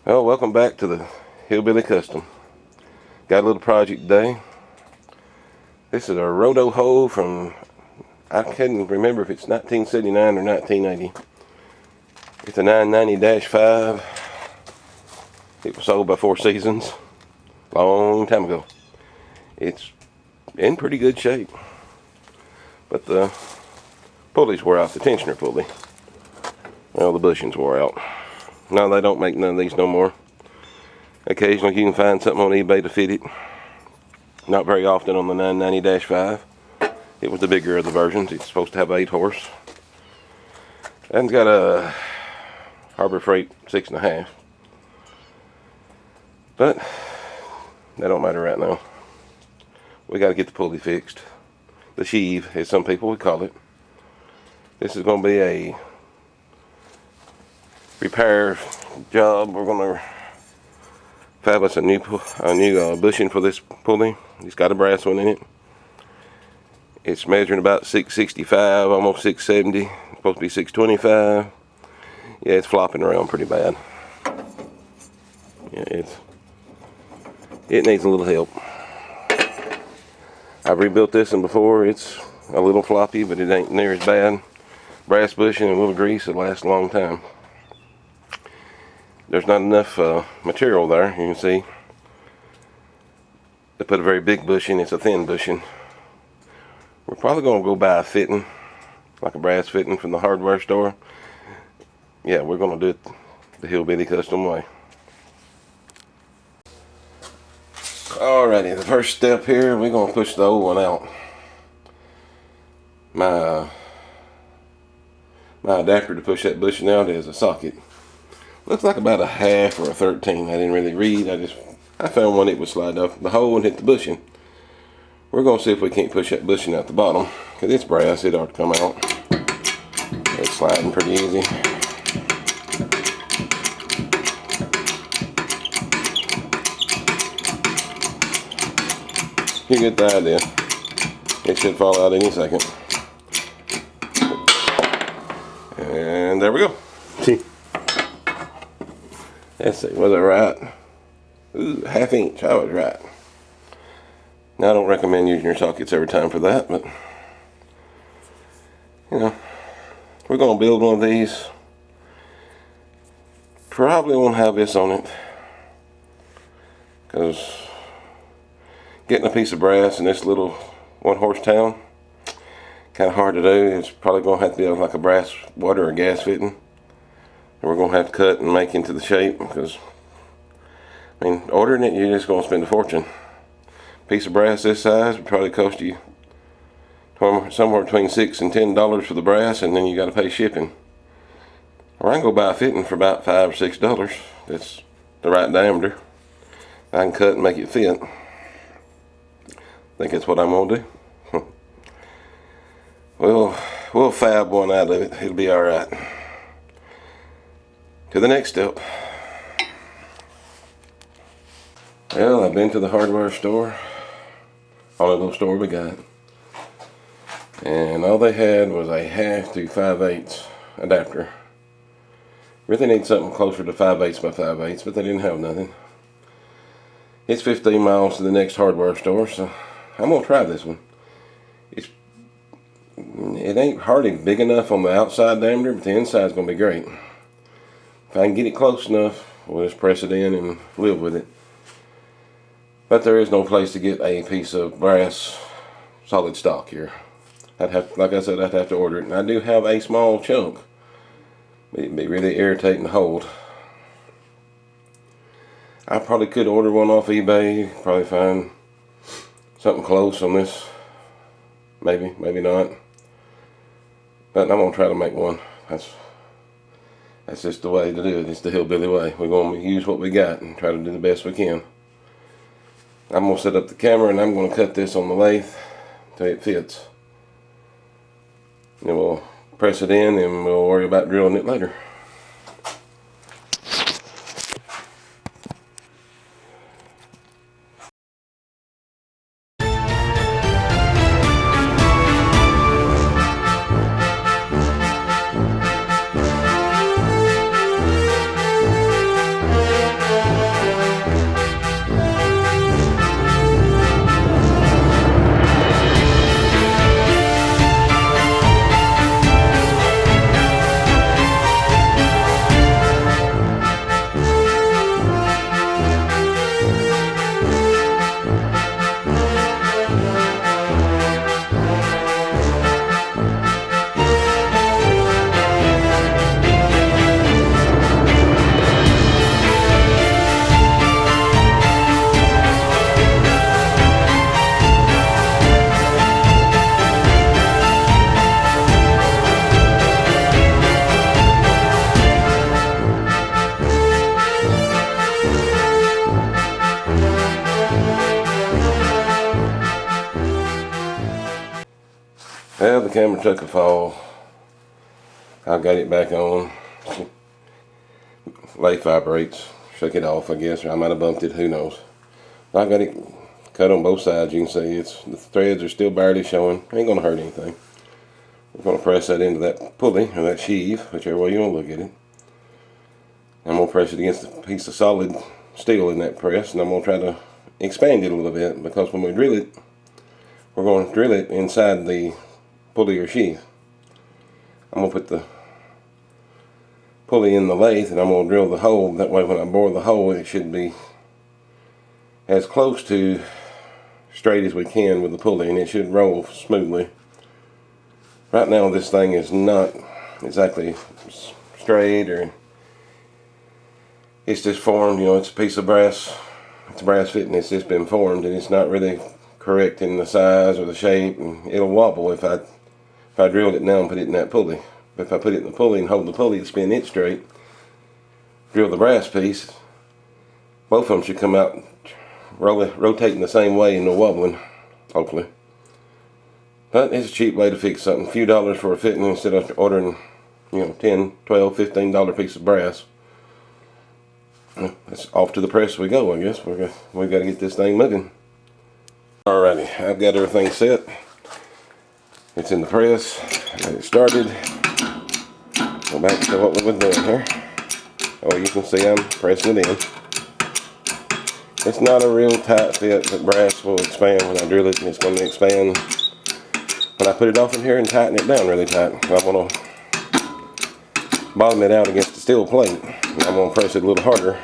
Well, welcome back to the Hillbilly Custom. Got a little project today. This is a Roto-Hoe from, I can't remember if it's 1979 or 1980. It's a 990-5. It was sold by Four Seasons a long time ago. It's in pretty good shape, but the pulleys wore out, the tensioner pulley. Well, the bushings wore out. No, they don't make none of these no more. Occasionally you can find something on eBay to fit it. Not very often on the 990-5. It was the bigger of the versions. It's supposed to have 8 horse. And it's got a Harbor Freight 6.5. But that don't matter right now. We got to get the pulley fixed. The sheave, as some people would call it. This is going to be a repair job. We're going to fab us a new bushing for this pulley. It's got a brass one in it. It's measuring about 665, almost 670. It's supposed to be 625. Yeah, it's flopping around pretty bad. Yeah, it needs a little help. I've rebuilt this one before. It's a little floppy, but it ain't near as bad. Brass bushing and a little grease, it lasts a long time. There's not enough material there, you can see. They put a very big bushing, it's a thin bushing. We're probably going to go buy a fitting, like a brass fitting from the hardware store. Yeah, we're going to do it the Hillbilly Custom way. Alrighty, the first step here, we're going to push the old one out. My adapter to push that bushing out is a socket. Looks like about a half or a 13. I didn't really read. I found one that would slide off the hole and hit the bushing. We're going to see if we can't push that bushing out the bottom. Because it's brass, it ought to come out. It's sliding pretty easy. You get the idea. It should fall out any second. And there we go. See? Let's see, was I right? Ooh, ½ inch, I was right. Now I don't recommend using your sockets every time for that, but you know, we're going to build one of these. Probably won't have this on it, because getting a piece of brass in this little 1 horse town, kind of hard to do. It's probably going to have to be like a brass water or gas fitting. And we're going to have to cut and make into the shape, because I mean, ordering it, you're just going to spend a fortune. A piece of brass this size would probably cost you somewhere between $6 and $10 for the brass, and then you got to pay shipping. Or I can go buy a fitting for about $5 or $6. That's the right diameter. I can cut and make it fit. I think that's what I'm going to do. We'll fab one out of it. It'll be all right. To the next step. Well, I've been to the hardware store, only little store we got, and all they had was a 1/2 to 5/8 adapter. Really need something closer to 5/8 by 5/8, but they didn't have nothing. It's 15 miles to the next hardware store, so I'm gonna try this one. It ain't hardly big enough on the outside diameter, but the inside's gonna be great. If I can get it close enough, we'll just press it in and live with it. But there is no place to get a piece of brass solid stock here. Like I said, I'd have to order it. And I do have a small chunk. It'd be really irritating to hold. I probably could order one off eBay. Probably find something close on this. Maybe, maybe not. But I'm going to try to make one. That's just the way to do it. It's the Hillbilly way. We're going to use what we got and try to do the best we can. I'm going to set up the camera and I'm going to cut this on the lathe until it fits. Then we'll press it in and we'll worry about drilling it later. Well, the camera took a fall. I got it back on. Lathe vibrates. Shook it off, I guess, or I might have bumped it, who knows. I got it cut on both sides. You can see the threads are still barely showing. Ain't gonna hurt anything. We're gonna press that into that pulley or that sheave, whichever way you want to look at it. I'm gonna press it against a piece of solid steel in that press, and I'm gonna try to expand it a little bit, because when we drill it, we're gonna drill it inside the pulley or sheave. I'm gonna put the pulley in the lathe, and I'm gonna drill the hole. That way, when I bore the hole, it should be as close to straight as we can with the pulley, and it should roll smoothly. Right now this thing is not exactly straight, or it's just formed, you know, it's a piece of brass, it's a brass fitting, it's just been formed, and it's not really correct in the size or the shape, and it'll wobble if I drilled it now and put it in that pulley. But if I put it in the pulley and hold the pulley to spin it straight, drill the brass piece, both of them should come out rotating the same way and no wobbling, hopefully. But it's a cheap way to fix something. A few dollars for a fitting instead of ordering, you know, $10, $12, $15 piece of brass. That's off to the press we go, I guess. We've got to get this thing moving. Alrighty, I've got everything set. It's in the press. Get it started. Go back to what we were doing here. Oh, you can see I'm pressing it in. It's not a real tight fit, but brass will expand when I drill it, and it's going to expand when I put it off in here and tighten it down really tight. I'm going to bottom it out against the steel plate. I'm going to press it a little harder.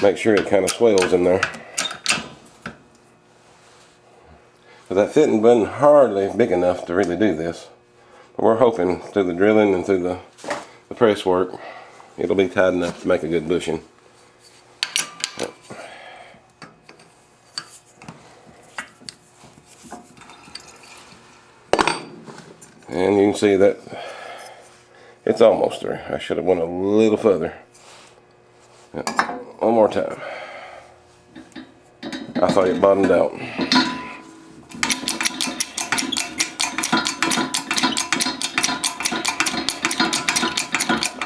Make sure it kind of swells in there. But that fitting wasn't hardly big enough to really do this. But we're hoping through the drilling and through the press work, it'll be tight enough to make a good bushing. And you can see that it's almost there. I should have went a little further. One more time. I thought it bottomed out.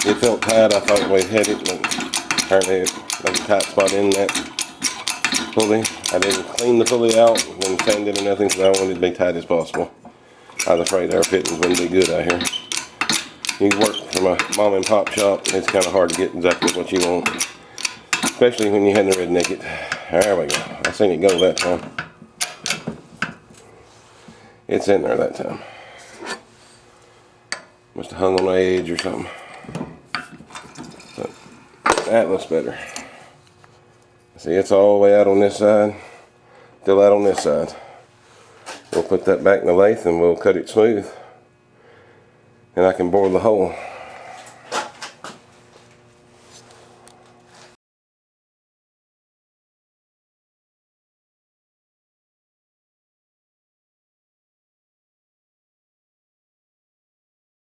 It felt tight. I thought we'd had it, but apparently there's a tight spot in that pulley. I didn't clean the pulley out, didn't sand it or nothing, because I wanted it to be tight as possible. I was afraid our fittings wouldn't be good out here. You work from a mom and pop shop, it's kind of hard to get exactly what you want, especially when you hadn't redneck it. There we go. I seen it go that time. It's in there that time. Must have hung on the edge or something. But that looks better. See, it's all the way out on this side, still out on this side. We'll put that back in the lathe and we'll cut it smooth, and I can bore the hole.